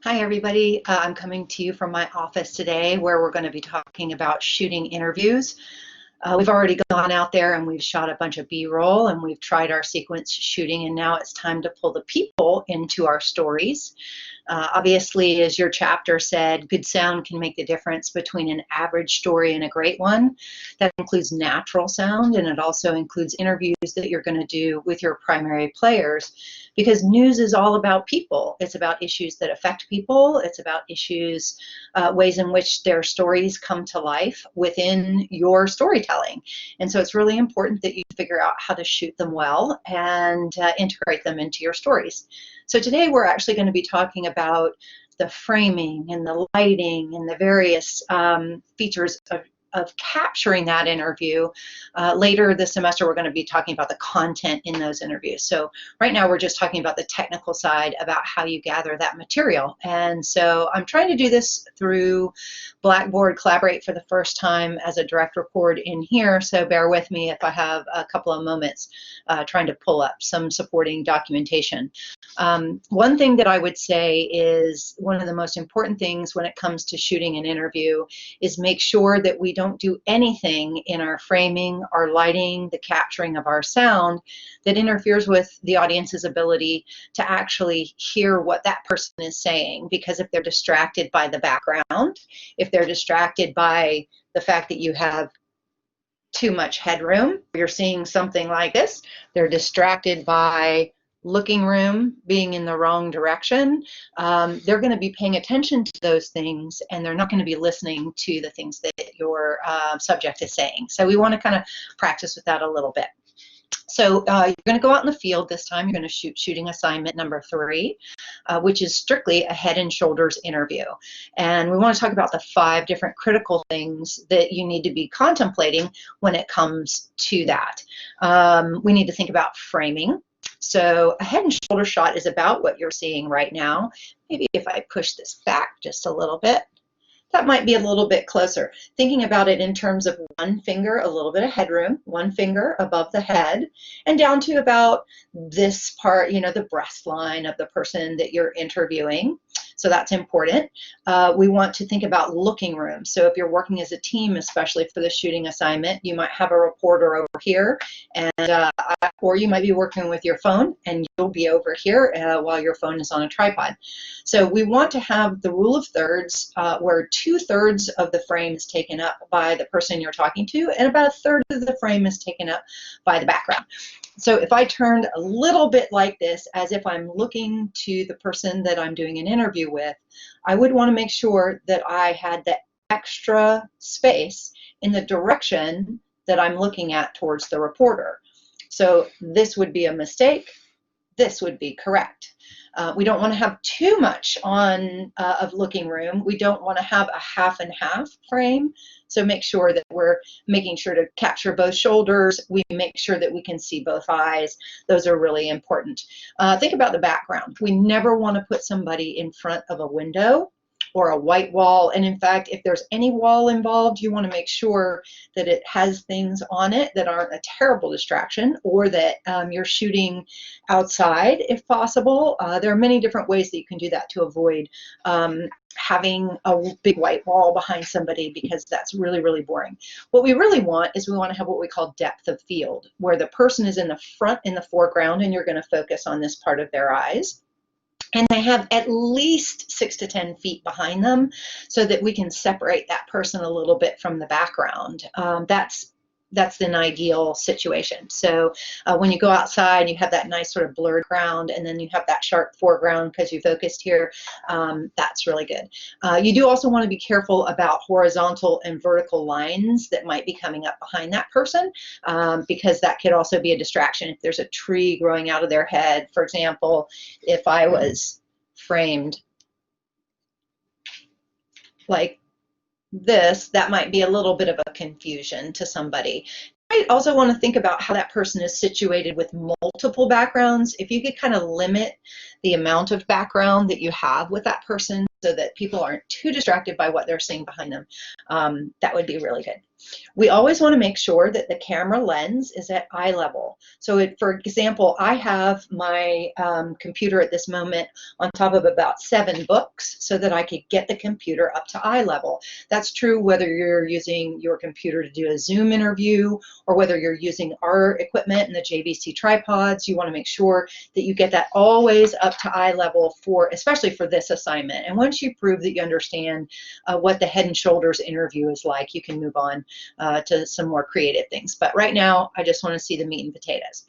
Hi, everybody. I'm coming to you from my office today where we're going to be talking about shooting interviews. We've already gone out there and we've shot a bunch of B-roll and we've tried our sequence shooting, and now it's time to pull the people into our stories. Obviously, as your chapter said, good sound can make the difference between an average story and a great one. That includes natural sound, and it also includes interviews that you're going to do with your primary players, because news is all about people. It's about issues that affect people. It's about issues, ways in which their stories come to life within your storytelling. And so it's really important that you figure out how to shoot them well and integrate them into your stories. So today we're actually going to be talking about the framing and the lighting and the various features of capturing that interview. Later this semester, we're going to be talking about the content in those interviews. So right now we're just talking about the technical side about how you gather that material. And so I'm trying to do this through Blackboard Collaborate for the first time as a direct report in here. So bear with me if I have a couple of moments trying to pull up some supporting documentation. One thing that I would say is one of the most important things when it comes to shooting an interview is make sure that we don't do anything in our framing, our lighting, the capturing of our sound that interferes with the audience's ability to actually hear what that person is saying. Because if they're distracted by the background, if they're distracted by the fact that you have too much headroom, you're seeing something like this, they're distracted by looking room being in the wrong direction, they're going to be paying attention to those things and they're not going to be listening to the things that your subject is saying. So we want to kind of practice with that a little bit. So you're going to go out in the field this time. You're going to shoot shooting assignment number 3, which is strictly a head and shoulders interview. And we want to talk about the 5 different critical things that you need to be contemplating when it comes to that. We need to think about framing. So a head and shoulder shot is about what you're seeing right now. Maybe if I push this back just a little bit, that might be a little bit closer. Thinking about it in terms of one finger, a little bit of headroom, one finger above the head, and down to about this part, you know, the breast line of the person that you're interviewing. So that's important. We want to think about looking room. So if you're working as a team, especially for the shooting assignment, you might have a reporter over here, and or you might be working with your phone and you'll be over here while your phone is on a tripod. So we want to have the rule of thirds, where 2/3 of the frame is taken up by the person you're talking to, and about 1/3 of the frame is taken up by the background. So if I turned a little bit like this, as if I'm looking to the person that I'm doing an interview with, I would want to make sure that I had the extra space in the direction that I'm looking at towards the reporter. So this would be a mistake. This would be correct. We don't want to have too much on of looking room. We don't want to have a half and half frame. So make sure that we're making sure to capture both shoulders. We make sure that we can see both eyes. Those are really important. Think about the background. We never want to put somebody in front of a window or a white wall. And in fact, if there's any wall involved, you want to make sure that it has things on it that aren't a terrible distraction, or that you're shooting outside if possible. There are many different ways that you can do that to avoid having a big white wall behind somebody, because that's really, really boring. What we really want is we want to have what we call depth of field, where the person is in the front, in the foreground, and you're going to focus on this part of their eyes. And they have at least 6 to 10 feet behind them so that we can separate that person a little bit from the background. That's an ideal situation. So when you go outside, you have that nice sort of blurred ground, and then you have that sharp foreground because you focused here. That's really good. You do also want to be careful about horizontal and vertical lines that might be coming up behind that person, because that could also be a distraction. If there's a tree growing out of their head, for example, if I was framed like this, that might be a little bit of a confusion to somebody. You might also want to think about how that person is situated with multiple backgrounds. If you could kind of limit the amount of background that you have with that person so that people aren't too distracted by what they're seeing behind them, that would be really good. We always want to make sure that the camera lens is at eye level. So for example, I have my computer at this moment on top of about 7 books so that I could get the computer up to eye level. That's true whether you're using your computer to do a Zoom interview or whether you're using our equipment and the JVC tripods. You want to make sure that you get that always up to eye level especially for this assignment. And once you prove that you understand what the Head and Shoulders interview is like, you can move on to some more creative things. But right now, I just want to see the meat and potatoes.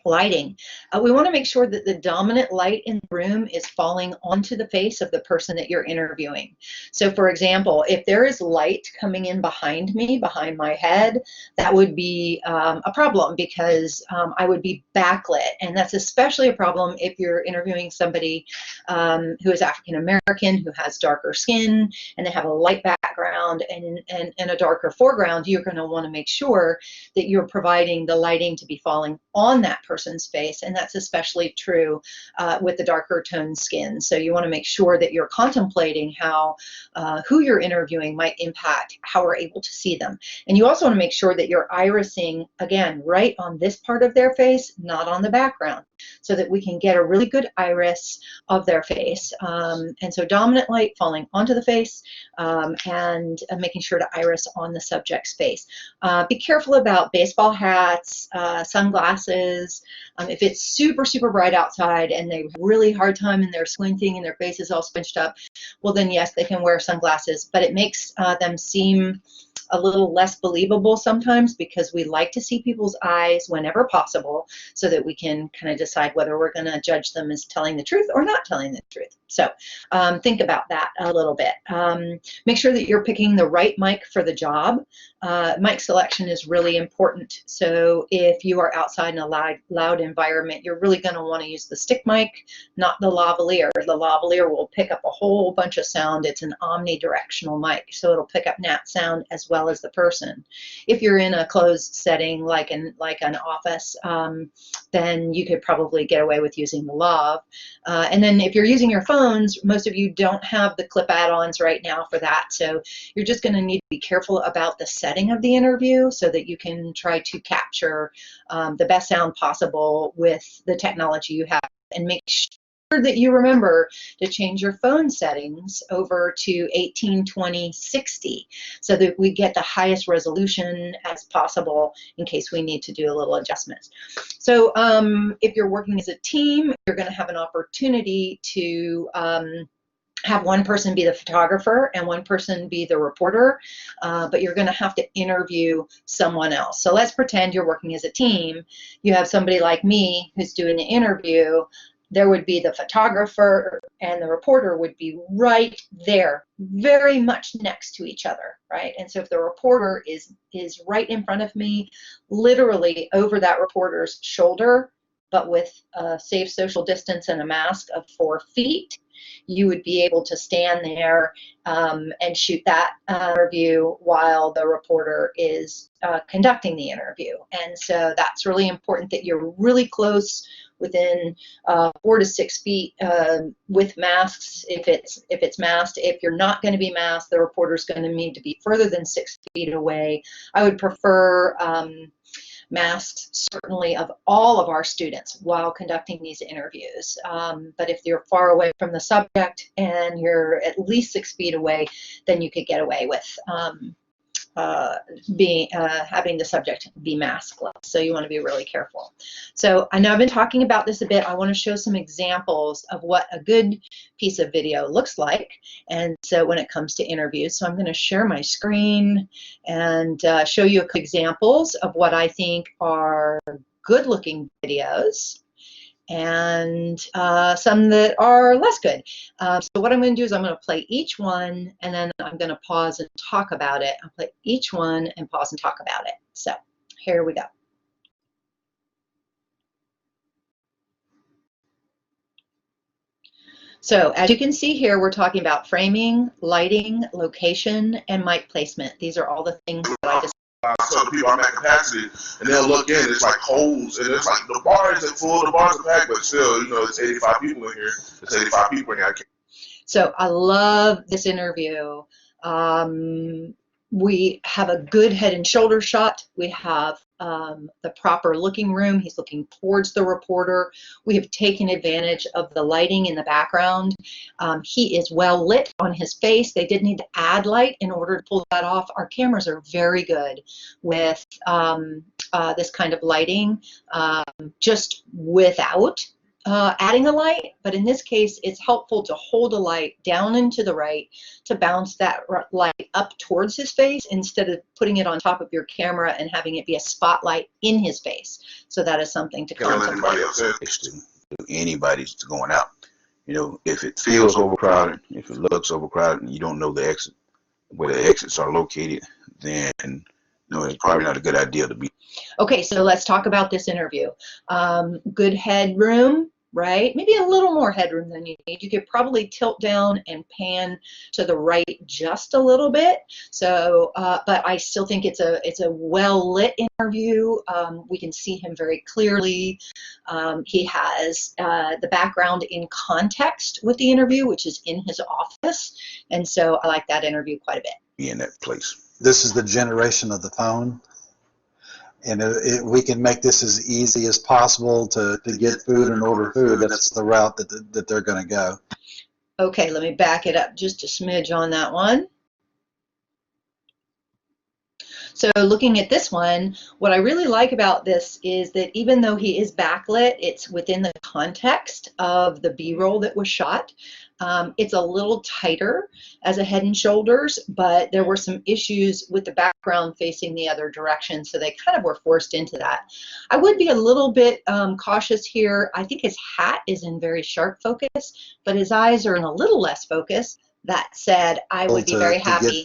Lighting. We want to make sure that the dominant light in the room is falling onto the face of the person that you're interviewing. So for example, if there is light coming in behind me, behind my head, that would be a problem because I would be backlit. And that's especially a problem if you're interviewing somebody who is African American, who has darker skin, and they have a light background and a darker foreground. You're going to want to make sure that you're providing the lighting to be falling on that person's face, and that's especially true with the darker toned skin. So you want to make sure that you're contemplating how who you're interviewing might impact how we're able to see them. And you also want to make sure that you're irising, again, right on this part of their face, not on the background, so that we can get a really good iris of their face. And so dominant light falling onto the face and making sure to iris on the subject's face. Be careful about baseball hats, sunglasses. If it's super, super bright outside and they have a really hard time and they're squinting and their face is all squinched up, well then yes, they can wear sunglasses, but it makes them seem a little less believable sometimes because we like to see people's eyes whenever possible so that we can kind of decide whether we're going to judge them as telling the truth or not telling the truth. So think about that a little bit. Make sure that you're picking the right mic for the job. Mic selection is really important. So if you are outside in a loud environment, you're really going to want to use the stick mic, not the lavalier. The lavalier will pick up a whole bunch of sound. It's an omnidirectional mic, so it'll pick up nat sound as well as the person. If you're in a closed setting like an office, then you could probably get away with using the lav. And then if you're using your phones, most of you don't have the clip add-ons right now for that, so you're just going to need to be careful about the setting of the interview so that you can try to capture the best sound possible with the technology you have, and make sure that you remember to change your phone settings over to 1820/60 so that we get the highest resolution as possible in case we need to do a little adjustments. So if you're working as a team, you're going to have an opportunity to have one person be the photographer and one person be the reporter, but you're going to have to interview someone else. So let's pretend you're working as a team. You have somebody like me who's doing the interview. There would be the photographer and the reporter would be right there, very much next to each other, right? And so if the reporter is right in front of me, literally over that reporter's shoulder, but with a safe social distance and a mask of 4 feet, you would be able to stand there and shoot that interview while the reporter is conducting the interview. And so that's really important that you're really close, within 4 to 6 feet with masks if it's masked. If you're not going to be masked, the reporter's going to need to be further than 6 feet away. I would prefer masks, certainly, of all of our students while conducting these interviews. But if you're far away from the subject and you're at least 6 feet away, then you could get away with having the subject be maskless. So you want to be really careful. So I know I've been talking about this a bit. I want to show some examples of what a good piece of video looks like. And so when it comes to interviews, so I'm going to share my screen and show you a couple examples of what I think are good looking videos, and some that are less good. So what I'm going to do is I'm going to play each one, and then I'm going to pause and talk about it. I'll play each one and pause and talk about it. So here we go. So as you can see here, we're talking about framing, lighting, location, and mic placement. These are all the things that I just tell the people I'm at capacity, and they'll look in, it's like holes, and it's like the bar isn't full, the bar's packed, but still, you know, it's 85 people in here. It's 85 people in here. So I love this interview. We have a good head and shoulder shot. We have the proper looking room. He's looking towards the reporter. We have taken advantage of the lighting in the background. He is well lit on his face. They did need to add light in order to pull that off. Our cameras are very good with this kind of lighting, just without adding a light, but in this case, it's helpful to hold a light down and to the right to bounce that light up towards his face instead of putting it on top of your camera and having it be a spotlight in his face. So that is something to contemplate. Anybody's going out. You know, if it feels overcrowded, if it looks overcrowded, and you don't know the exit, where the exits are located, then it's probably not a good idea to be. Okay, so let's talk about this interview. Good headroom, right? Maybe a little more headroom than you need. You could probably tilt down and pan to the right just a little bit. So, but I still think it's a well lit interview. We can see him very clearly. He has the background in context with the interview, which is in his office, and so I like that interview quite a bit. Be in that place. This is the generation of the phone. And we can make this as easy as possible to get food and order food. That's the route that they're going to go. Okay, let me back it up just a smidge on that one. So looking at this one, what I really like about this is that even though he is backlit, it's within the context of the B-roll that was shot. It's a little tighter as a Head and Shoulders, but there were some issues with the background facing the other direction, so they kind of were forced into that. I would be a little bit cautious here. I think his hat is in very sharp focus, but his eyes are in a little less focus. That said, I would be very happy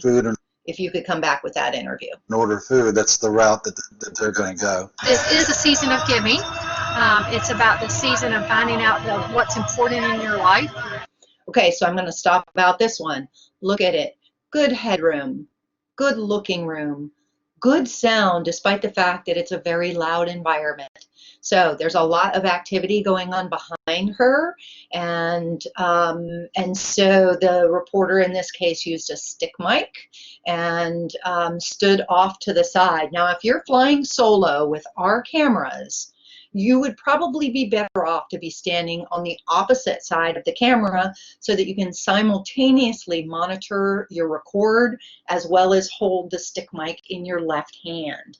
if you could come back with that interview. Order food, that's the route that they're going to go. This is a season of giving. It's about the season of finding out what's important in your life. Okay, so I'm going to stop about this one. Look at it. Good headroom, good looking room, good sound, despite the fact that it's a very loud environment. So there's a lot of activity going on behind her, and so the reporter in this case used a stick mic and stood off to the side. Now, if you're flying solo with our cameras, you would probably be better off to be standing on the opposite side of the camera so that you can simultaneously monitor your record as well as hold the stick mic in your left hand.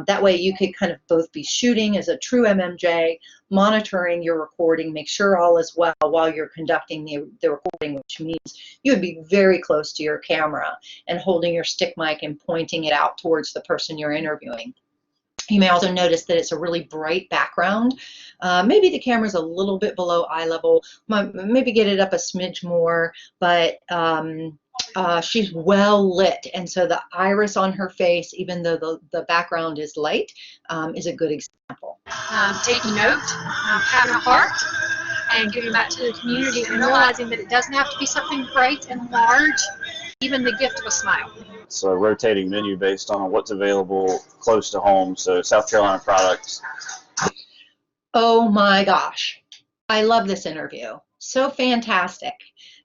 That way you could kind of both be shooting as a true MMJ, monitoring your recording, make sure all is well while you're conducting the recording, which means you would be very close to your camera and holding your stick mic and pointing it out towards the person you're interviewing. You may also notice that it's a really bright background. Maybe the camera's a little bit below eye level. Maybe get it up a smidge more, but she's well lit, and so the iris on her face, even though the background is light, is a good example. Taking note, having a heart, and giving back to the community, and realizing that it doesn't have to be something bright and large, even the gift of a smile. So a rotating menu based on what's available close to home, so South Carolina products. Oh my gosh, I love this interview. So fantastic,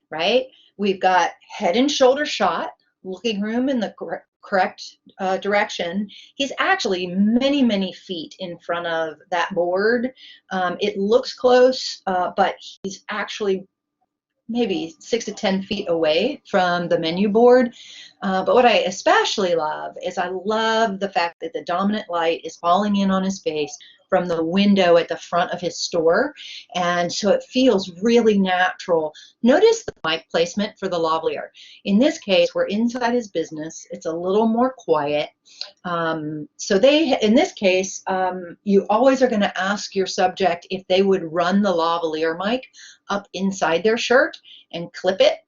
right? We've got head and shoulder shot, looking room in the correct direction. He's actually many, many feet in front of that board. It looks close, but he's actually maybe 6 to 10 feet away from the menu board. But what I especially love is I love the fact that the dominant light is falling in on his face from the window at the front of his store, and so it feels really natural. Notice the mic placement for the lavalier. In this case, we're inside his business. It's a little more quiet. So in this case, you always are going to ask your subject if they would run the lavalier mic up inside their shirt and clip it.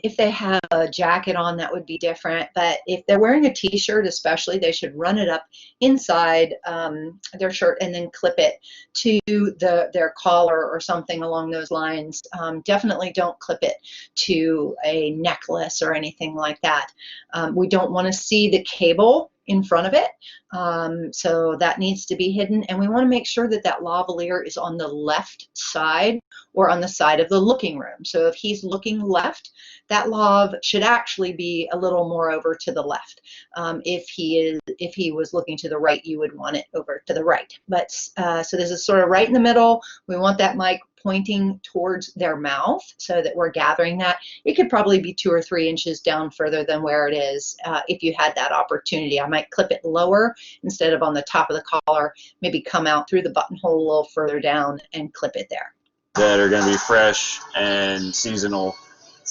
If they have a jacket on, that would be different, but if they're wearing a t-shirt especially, they should run it up inside their shirt and then clip it to their collar or something along those lines. Definitely don't clip it to a necklace or anything like that. We don't want to see the cable in front of it. So that needs to be hidden. And we want to make sure that that lavalier is on the left side or on the side of the looking room. So if he's looking left, that lav should actually be a little more over to the left. If he was looking to the right, you would want it over to the right. But so this is sort of right in the middle. We want that mic pointing towards their mouth so that we're gathering that. It could probably be 2 or 3 inches down further than where it is if you had that opportunity. I might clip it lower instead of on the top of the collar, maybe come out through the buttonhole a little further down and clip it there. That are going to be fresh and seasonal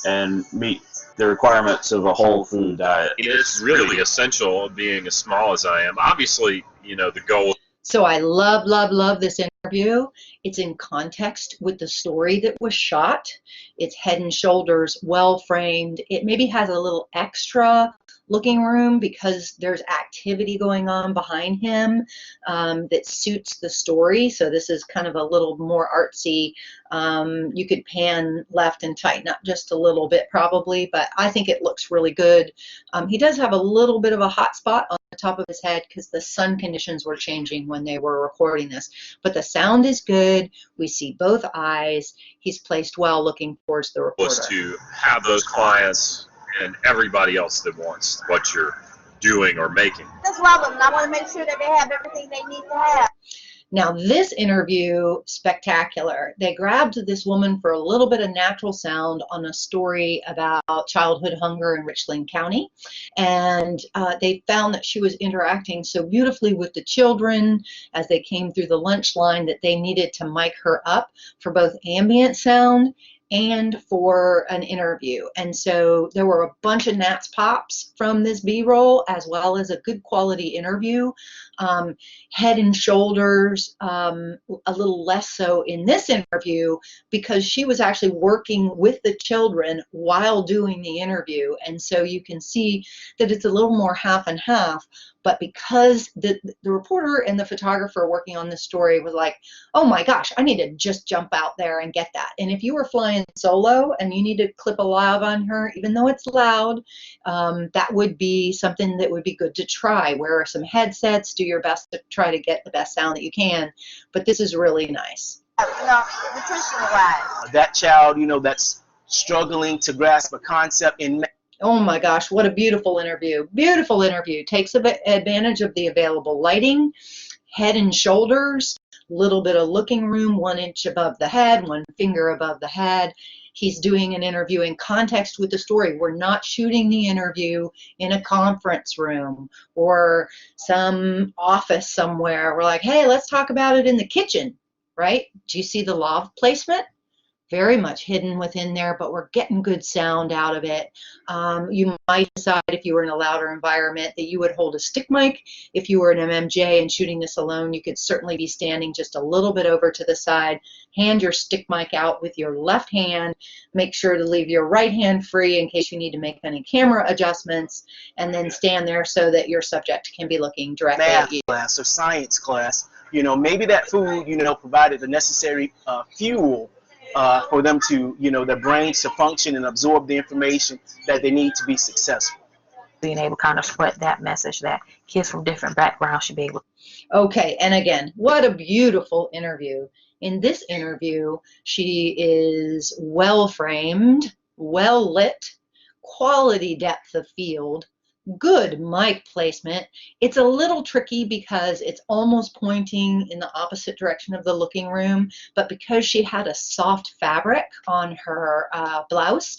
and meet the requirements of a whole food diet. It's really essential, being as small as I am. Obviously, you know, the goal. So I love, love, love this interview. It's in context with the story that was shot. It's head and shoulders, well framed. It maybe has a little extra looking room because there's activity going on behind him that suits the story. So this is kind of a little more artsy. You could pan left and tighten up just a little bit probably, but I think it looks really good. He does have a little bit of a hot spot on the top of his head because the sun conditions were changing when they were recording this, but the sound is good. We see both eyes. He's placed well looking towards the reporter. Was to have those clients and everybody else that wants what you're doing or making. Just love them, and I want to make sure that they have everything they need to have. Now this interview, spectacular. They grabbed this woman for a little bit of natural sound on a story about childhood hunger in Richland County. And they found that she was interacting so beautifully with the children as they came through the lunch line that they needed to mic her up for both ambient sound and for an interview. And so there were a bunch of Nats pops from this B-roll as well as a good quality interview. Head and shoulders, a little less so in this interview because she was actually working with the children while doing the interview. And so you can see that it's a little more half and half, but because the reporter and the photographer working on this story was like, oh my gosh, I need to just jump out there and get that. And if you were flying solo and you need to clip a lav on her, even though it's loud, that would be something that would be good to try. Wear some headsets, do your best to try to get the best sound that you can, but this is really nice. You know, nutritional-wise. That child, you know, that's struggling to grasp a concept in. Oh my gosh, what a beautiful interview. Beautiful interview. Takes advantage of the available lighting, head and shoulders, little bit of looking room, 1 inch above the head, 1 finger above the head. He's doing an interview in context with the story. We're not shooting the interview in a conference room or some office somewhere. We're like, hey, let's talk about it in the kitchen, right? Do you see the lav placement? Very much hidden within there, but we're getting good sound out of it. You might decide if you were in a louder environment that you would hold a stick mic. If you were an MMJ and shooting this alone, you could certainly be standing just a little bit over to the side. Hand your stick mic out with your left hand. Make sure to leave your right hand free in case you need to make any camera adjustments, and then stand there so that your subject can be looking directly at you. Math class or science class, you know, maybe that food, you know, provided the necessary fuel for them to, you know, their brains to function and absorb the information that they need to be successful. Being able to kind of spread that message that kids from different backgrounds should be able to. Okay, and again, what a beautiful interview. In this interview, she is well framed, well lit, quality depth of field, good mic placement. It's a little tricky because it's almost pointing in the opposite direction of the looking room, but because she had a soft fabric on her blouse,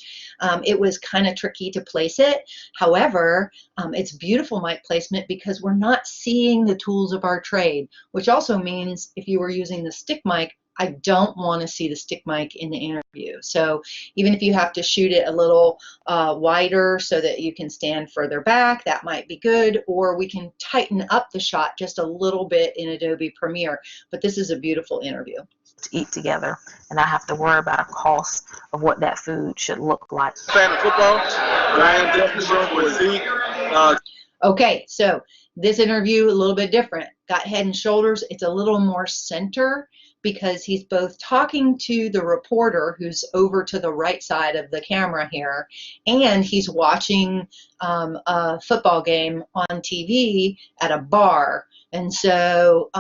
it was kind of tricky to place it. However, it's beautiful mic placement because we're not seeing the tools of our trade, which also means if you were using the stick mic, I don't want to see the stick mic in the interview. So even if you have to shoot it a little wider so that you can stand further back, that might be good, or we can tighten up the shot just a little bit in Adobe Premiere. But this is a beautiful interview. To eat together, and I have to worry about a cost of what that food should look like. Fan of football, but I am definitely going with Zeke. Okay, so this interview a little bit different. Got head and shoulders. It's a little more center because he's both talking to the reporter who's over to the right side of the camera here, and he's watching a football game on TV at a bar. And so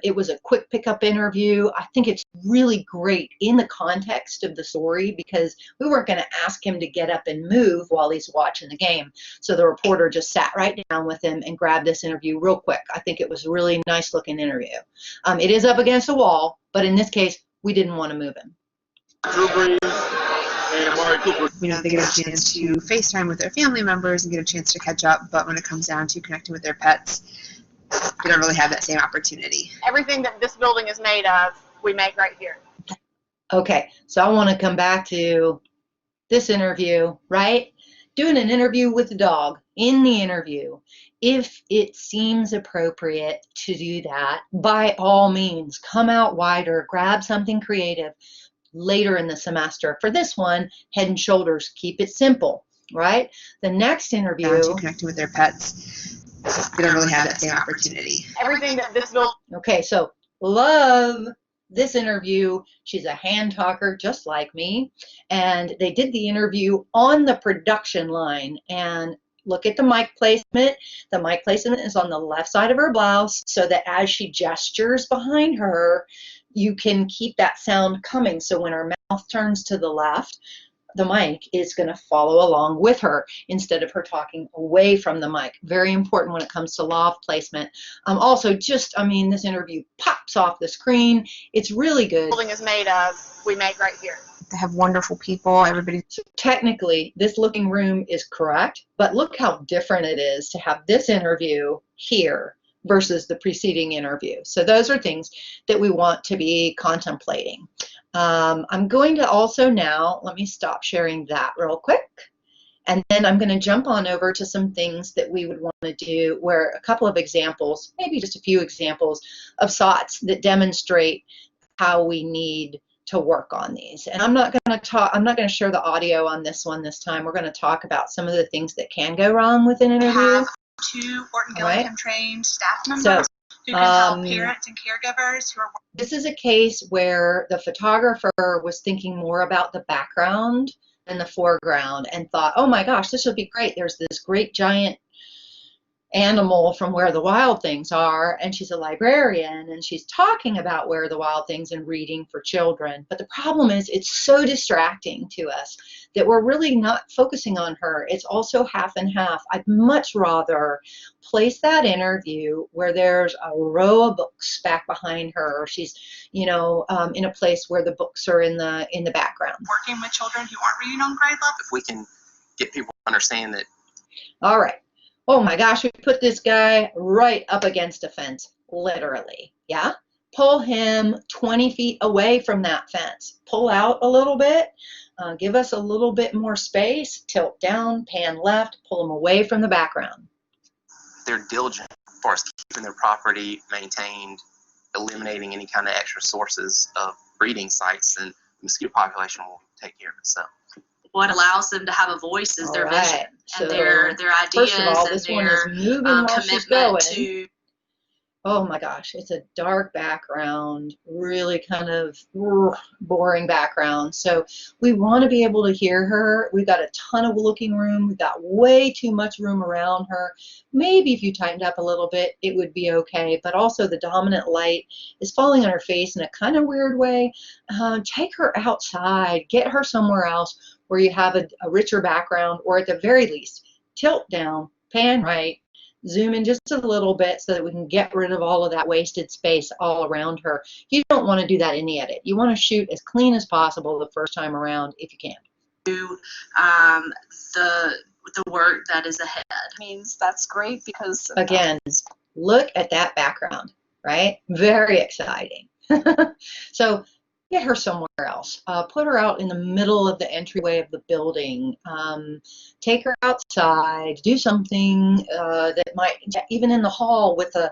it was a quick pickup interview. I think it's really great in the context of the story because we weren't going to ask him to get up and move while he's watching the game. So the reporter just sat right down with him and grabbed this interview real quick. I think it was a really nice looking interview. It is up against a wall, but in this case, we didn't want to move him. Drew Brees and Amari Cooper. You know, they get a chance to FaceTime with their family members and get a chance to catch up, but when it comes down to connecting with their pets, they don't really have that same opportunity. Everything that this building is made of, we make right here. Okay, so I want to come back to this interview, right? Doing an interview with the dog. In the interview, if it seems appropriate to do that, by all means, come out wider, grab something creative later in the semester. For this one, Head and Shoulders, keep it simple, right? The next interview, Down to connecting with their pets, they don't really have that same opportunity. Everything that this building. okay, so love this interview. She's a hand talker just like me, and they did the interview on the production line. And look at the mic placement. The mic placement is on the left side of her blouse so that as she gestures behind her, you can keep that sound coming. So when her mouth turns to the left, the mic is going to follow along with her instead of her talking away from the mic. Very important when it comes to law of placement. Also, just, this interview pops off the screen. It's really good. Building is made of, we make right here. They have wonderful people. Everybody. Technically, this looking room is correct, but look how different it is to have this interview here versus the preceding interview. So those are things that we want to be contemplating. I'm going to also now, let me stop sharing that real quick. And then I'm going to jump on over to some things that we would want to do where a couple of examples, maybe just a few examples of SOTs that demonstrate how we need to work on these. And I'm not going to share the audio on this one this time. We're going to talk about some of the things that can go wrong with an interview. Have 2 Orton Gillingham trained staff members who can help parents and caregivers who are. This is a case where the photographer was thinking more about the background than the foreground and thought, oh my gosh, this would be great. There's this great giant animal from Where the Wild Things Are, and she's a librarian and she's talking about Where the Wild Things and reading for children. But the problem is it's so distracting to us that we're really not focusing on her. It's also half and half. I'd much rather place that interview where there's a row of books back behind her, or she's, in a place where the books are in the background. Working with children who aren't reading on grade level. If we can get people to understand that. All right. Oh my gosh, we put this guy right up against a fence, literally, yeah? Pull him 20 feet away from that fence. Pull out a little bit, give us a little bit more space, tilt down, pan left, pull him away from the background. They're diligent as far as keeping their property maintained, eliminating any kind of extra sources of breeding sites, then the mosquito population will take care of itself. What allows them to have a voice is their vision and their ideas first of all, and this one their is moving while she's going. to. Oh my gosh, it's a dark background, really kind of boring background. So we want to be able to hear her. We've got a ton of looking room. We've got way too much room around her. Maybe if you tightened up a little bit, it would be okay. But also the dominant light is falling on her face in a kind of weird way. Take her outside, get her somewhere else where you have a richer background, or at the very least, tilt down, pan right, zoom in just a little bit so that we can get rid of all of that wasted space all around her. You don't want to do that in the edit. You want to shoot as clean as possible the first time around if you can. Do the work that is ahead. Means that's great because again, look at that background, right? Very exciting. So get her somewhere else. Put her out in the middle of the entryway of the building. Take her outside. Do something that might, even in the hall with a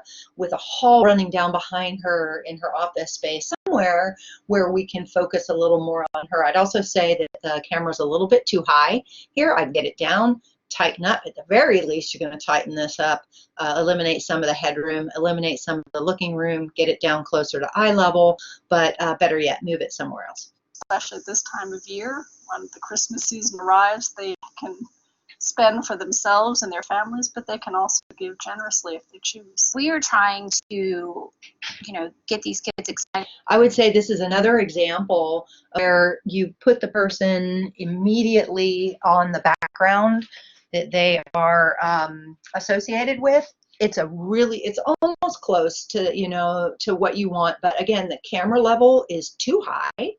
hall running down behind her in her office space, somewhere where we can focus a little more on her. I'd also say that the camera's a little bit too high here. I'd get it down, tighten up. At the very least, you're going to tighten this up, eliminate some of the headroom, eliminate some of the looking room, get it down closer to eye level, but better yet, move it somewhere else. Especially at this time of year, when the Christmas season arrives, they can spend for themselves and their families, but they can also give generously if they choose. We are trying to, get these kids excited. I would say this is another example where you put the person immediately on the background that they are associated with. It's almost close to, to what you want. But again, the camera level is too high.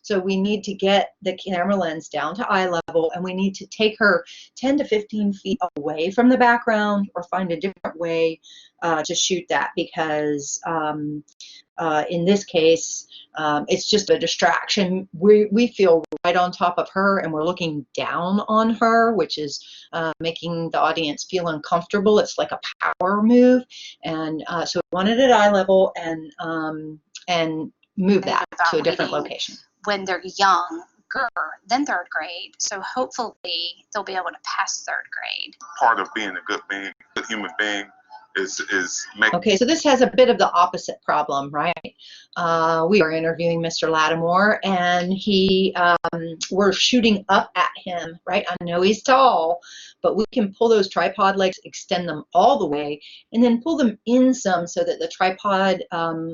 So we need to get the camera lens down to eye level, and we need to take her 10 to 15 feet away from the background or find a different way to shoot that, because in this case, it's just a distraction. We feel right on top of her, and we're looking down on her, which is making the audience feel uncomfortable. It's like a power move, and so we wanted it at eye level and move that to a different location. When they're younger than third grade, so hopefully they'll be able to pass third grade. Part of being a good human being is making. Okay, so this has a bit of the opposite problem, right? We are interviewing Mr. Lattimore, and we're shooting up at him, right? I know he's tall, but we can pull those tripod legs, extend them all the way, and then pull them in some so that the tripod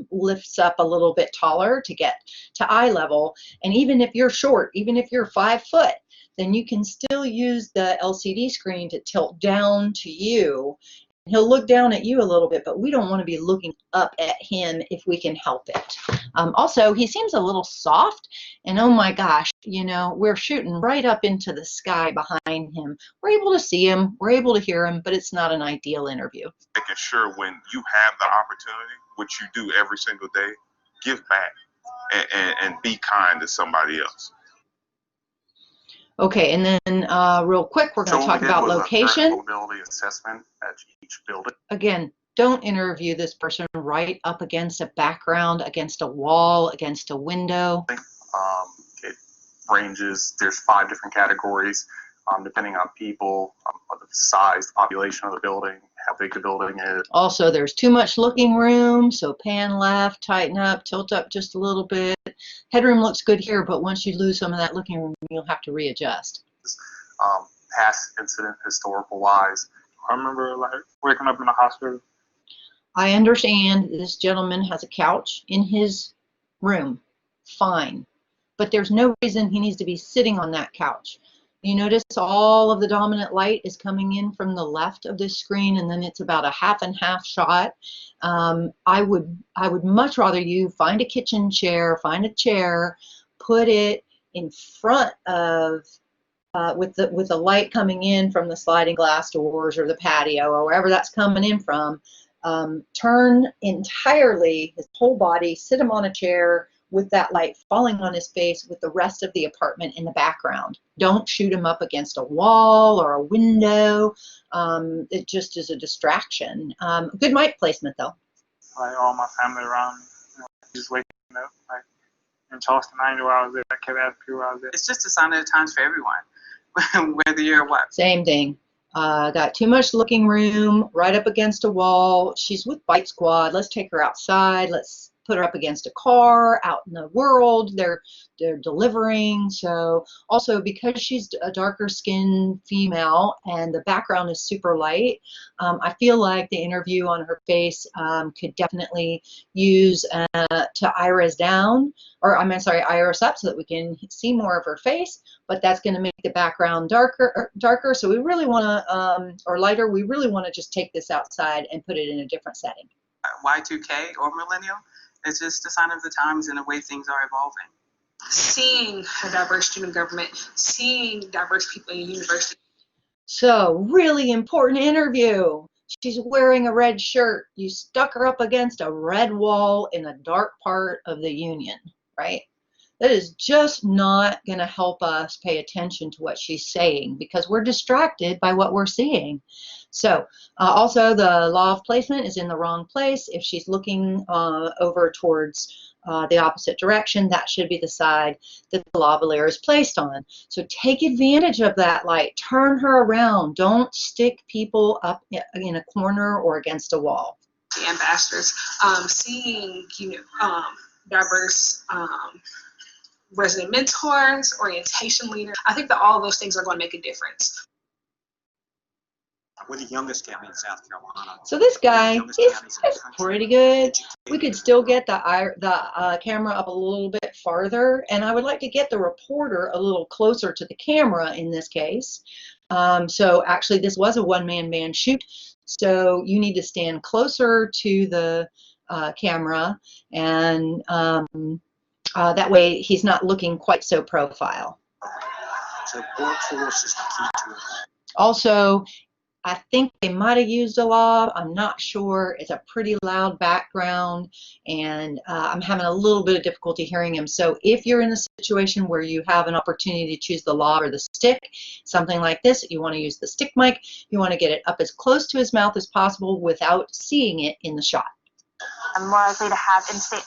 lifts up a little bit taller to get to eye level. And even if you're short, even if you're 5 foot, then you can still use the LCD screen to tilt down to you. He'll look down at you a little bit, but we don't want to be looking up at him if we can help it. Also, he seems a little soft, and oh my gosh, we're shooting right up into the sky behind him. We're able to see him, we're able to hear him, but it's not an ideal interview. Making sure when you have the opportunity, which you do every single day, give back and be kind to somebody else. Okay, and then real quick, we're going to talk about location. Vulnerability assessment at each building. Again, don't interview this person right up against a background, against a wall, against a window. It ranges. There's 5 different categories, depending on people, the size, the population of the building, how big the building is. Also, there's too much looking room, so pan left, tighten up, tilt up just a little bit. Headroom looks good here, but once you lose some of that looking room, you'll have to readjust. Past incident, historical wise. I remember waking up in the hospital. I understand this gentleman has a couch in his room. Fine. But there's no reason he needs to be sitting on that couch. You notice all of the dominant light is coming in from the left of this screen, and then it's about a half and half shot. I would much rather you find a kitchen chair, find a chair, put it in front of with the light coming in from the sliding glass doors or the patio or wherever that's coming in from. Turn entirely his whole body, sit him on a chair with that light falling on his face with the rest of the apartment in the background. Don't shoot him up against a wall or a window. It just is a distraction. Good mic placement though. Like all my family around me, just waking up. Like in Charleston, I knew I was there. I kept asking people I was there. It's just a sign of the times for everyone, whether you're what. Same thing. Got too much looking room, right up against a wall. She's with Bite Squad. Let's take her outside. Let's put her up against a car, out in the world. They're delivering. So also because she's a darker skinned female and the background is super light, I feel like the interview on her face could definitely use to iris down, or iris up so that we can see more of her face, but that's going to make the background darker. So we really want to, or lighter, we really want to just take this outside and put it in a different setting. Y2K or millennial. It's just a sign of the times and the way things are evolving. Seeing a diverse student government, seeing diverse people in university. So, really important interview. She's wearing a red shirt. You stuck her up against a red wall in a dark part of the Union, right? That is just not going to help us pay attention to what she's saying because we're distracted by what we're seeing. So also the law of placement is in the wrong place. If she's looking over towards the opposite direction, that should be the side that the lavalier is placed on. So take advantage of that light. Turn her around. Don't stick people up in a corner or against a wall. The ambassadors, seeing diverse resident mentors, orientation leaders. I think that all of those things are going to make a difference. We're the youngest county in South Carolina. So this guy, he's pretty good. We could still get the camera up a little bit farther, and I would like to get the reporter a little closer to the camera in this case. So actually this was a one-man band shoot, so you need to stand closer to the camera, and that way he's not looking quite so profile. So workforce is the key to it. Also, I think they might have used a lav. I'm not sure. It's a pretty loud background, and I'm having a little bit of difficulty hearing him. So if you're in a situation where you have an opportunity to choose the lav or the stick, something like this, you want to use the stick mic. You want to get it up as close to his mouth as possible without seeing it in the shot. I'm more likely to have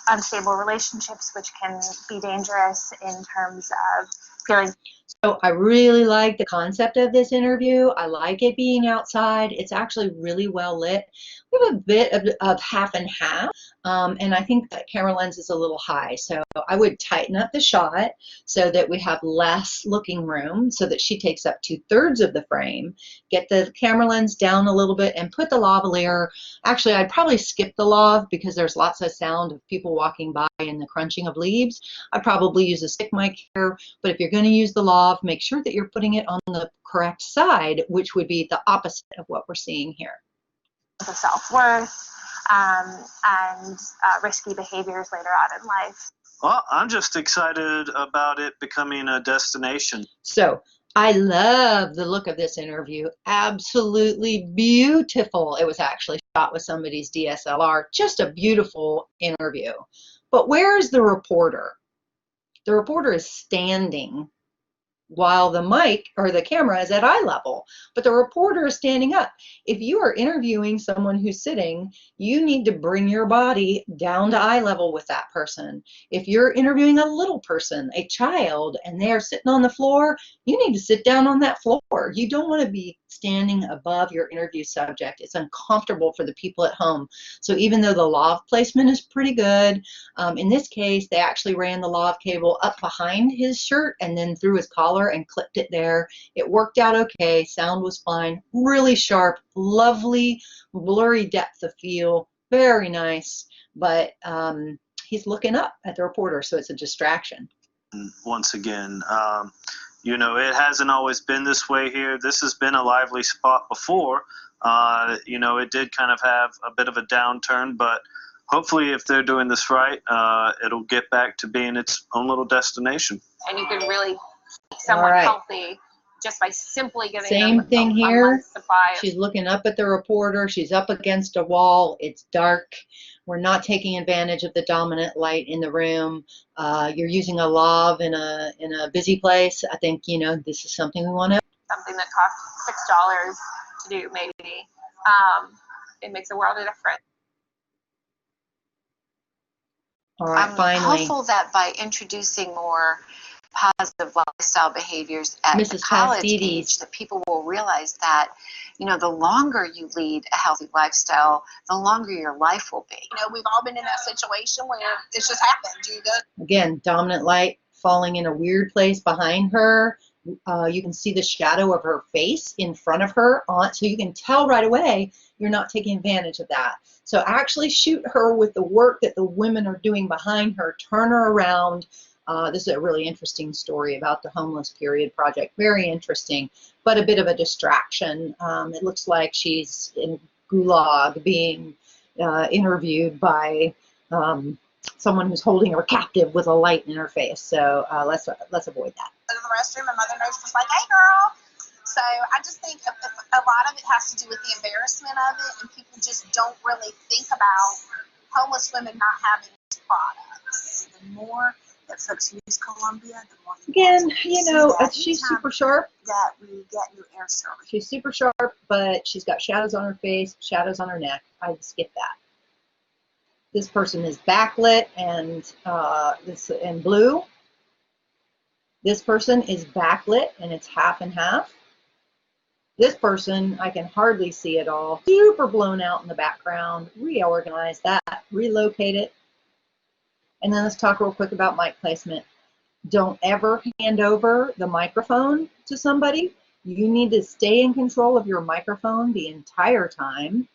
unstable relationships, which can be dangerous in terms of feeling. So I really like the concept of this interview. I like it being outside. It's actually really well lit. We have a bit of half and half, and I think that camera lens is a little high. So I would tighten up the shot so that we have less looking room, so that she takes up 2/3 of the frame. Get the camera lens down a little bit and put the lavalier. Actually, I'd probably skip the lav because there's lots of sound of people walking by and the crunching of leaves. I'd probably use a stick mic here, but if you're going to use the lav, make sure that you're putting it on the correct side, which would be the opposite of what we're seeing here. Of self-worth and risky behaviors later on in life. Well, I'm just excited about it becoming a destination. So I love the look of this interview. Absolutely beautiful. It was actually shot with somebody's DSLR. Just a beautiful interview. But where's the reporter? The reporter is standing while the mic or the camera is at eye level, but the reporter is standing up. If you are interviewing someone who's sitting, you need to bring your body down to eye level with that person. If you're interviewing a little person, a child, and they are sitting on the floor, you need to sit down on that floor. You don't want to be standing above your interview subject. It's uncomfortable for the people at home. So even though the lav placement is pretty good, in this case, they actually ran the lav cable up behind his shirt and then through his collar and clipped it there. It worked out okay. Sound was fine. Really sharp, lovely, blurry depth of field. Very nice. But he's looking up at the reporter, so it's a distraction. Once again, you know, it hasn't always been this way here. This has been a lively spot before. You know, it did kind of have a bit of a downturn, but hopefully if they're doing this right, it'll get back to being its own little destination. And you can really keep someone healthy just by simply giving Same them thing a here. month's supply. She's looking up at the reporter. She's up against a wall. It's dark. We're not taking advantage of the dominant light in the room. You're using a lav in a busy place. I think, you know, this is something we want to. Something that costs $6 to do, maybe. It makes a world of difference. All right, I'm finally. hopeful that by introducing more positive lifestyle behaviors at the Mrs. college Pastides. age, that people will realize that, you know, the longer you lead a healthy lifestyle, the longer your life will be. You know, we've all been in that situation where it's just happened. Again, dominant light falling in a weird place behind her. You can see the shadow of her face in front of her, so you can tell right away you're not taking advantage of that. So actually shoot her with the work that the women are doing behind her. Turn her around. This is a really interesting story about the homeless period project. Very interesting, but a bit of a distraction. It looks like she's in Gulag being interviewed by someone who's holding her captive with a light in her face. So let's avoid that. In the restroom, my mother nurse was like, "Hey, girl." So I just think a lot of it has to do with the embarrassment of it, and people just don't really think about homeless women not having these products. The more that folks use Columbia, the more Again, you know, she's super sharp. that we get new air service. She's super sharp, but she's got shadows on her face, shadows on her neck. I'd skip that. This person is backlit and this in blue. This person is backlit and it's half and half. This person, I can hardly see it all. Super blown out in the background. Reorganize that, relocate it. And then let's talk real quick about mic placement. Don't ever hand over the microphone to somebody. You need to stay in control of your microphone the entire time.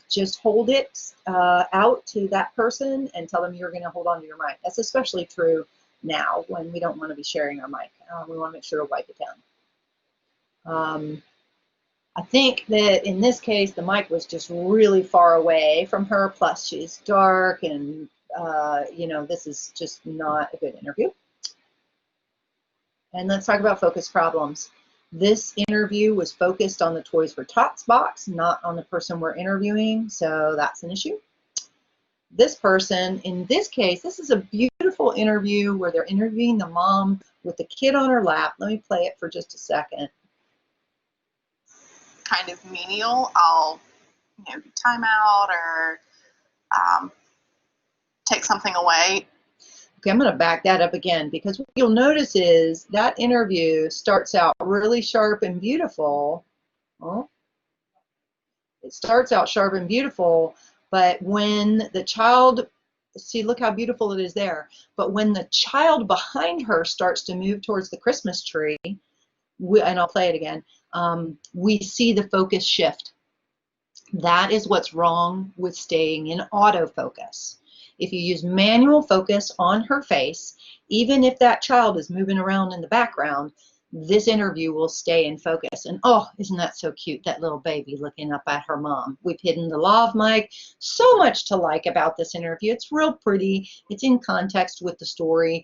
Just hold it out to that person and tell them you're going to hold on to your mic. That's especially true now when we don't want to be sharing our mic. We want to make sure to wipe it down. I think that in this case, the mic was just really far away from her, plus she's dark, and you know, this is just not a good interview. And let's talk about focus problems. This interview was focused on the Toys for Tots box, not on the person we're interviewing, so that's an issue. This person, in this case, this is a beautiful interview where they're interviewing the mom with the kid on her lap. Let me play it for just a second. Kind of menial. I'll, you know, do timeout or take something away. Okay, I'm going to back that up again, because what you'll notice is that interview starts out really sharp and beautiful. Oh, it starts out sharp and beautiful, but when the child, see, look how beautiful it is there, but when the child behind her starts to move towards the Christmas tree, and I'll play it again, we see the focus shift. That is what's wrong with staying in autofocus. If you use manual focus on her face, even if that child is moving around in the background, this interview will stay in focus. And oh, isn't that so cute, that little baby looking up at her mom. We've hidden the lav mic. So much to like about this interview. It's real pretty. It's in context with the story.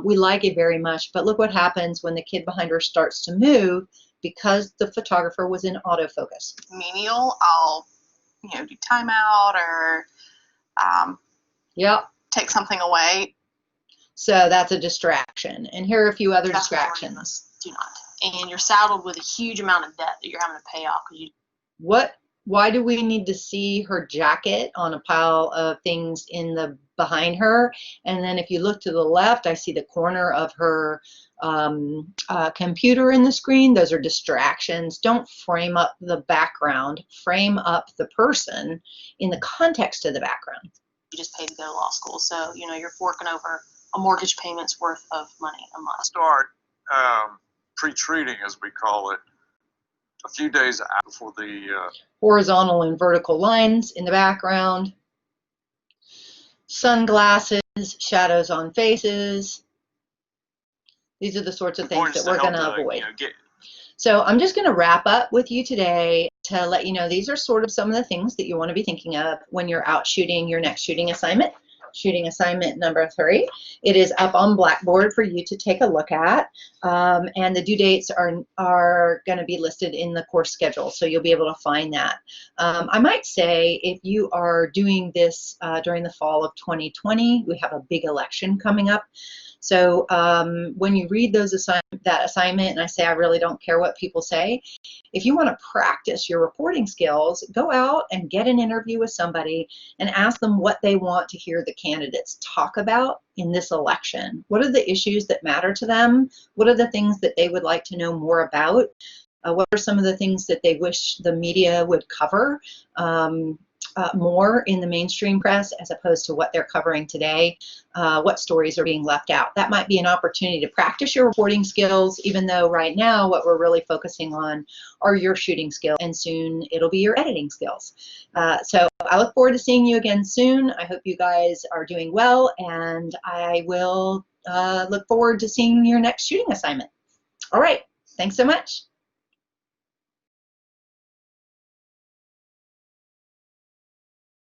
We like it very much, but look what happens when the kid behind her starts to move because the photographer was in autofocus. Menial. I'll, you know, do timeout or yep, take something away. So that's a distraction. And here are a few other distractions. Do not. And you're saddled with a huge amount of debt that you're having to pay off. Why do we need to see her jacket on a pile of things in the behind her? And then if you look to the left, I see the corner of her computer in the screen. Those are distractions. Don't frame up the background. Frame up the person in the context of the background. You just paid to go to law school, so you know you're forking over a mortgage payment's worth of money a month. Start pre-treating, as we call it, a few days before the horizontal and vertical lines in the background, sunglasses, shadows on faces. These are the sorts of things that we're going to avoid. So I'm just going to wrap up with you today to let you know these are sort of some of the things that you want to be thinking of when you're out shooting your next shooting assignment. Shooting assignment number 3. It is up on Blackboard for you to take a look at, and the due dates are going to be listed in the course schedule, so you'll be able to find that. I might say if you are doing this during the fall of 2020, we have a big election coming up. So when you read that assignment and I say I really don't care what people say, if you want to practice your reporting skills, go out and get an interview with somebody and ask them what they want to hear the candidates talk about in this election. What are the issues that matter to them? What are the things that they would like to know more about? What are some of the things that they wish the media would cover more in the mainstream press as opposed to what they're covering today? What stories are being left out? That might be an opportunity to practice your reporting skills, even though right now what we're really focusing on are your shooting skills, and soon it'll be your editing skills. So I look forward to seeing you again soon. I hope you guys are doing well, and I will look forward to seeing your next shooting assignment. All right, thanks so much.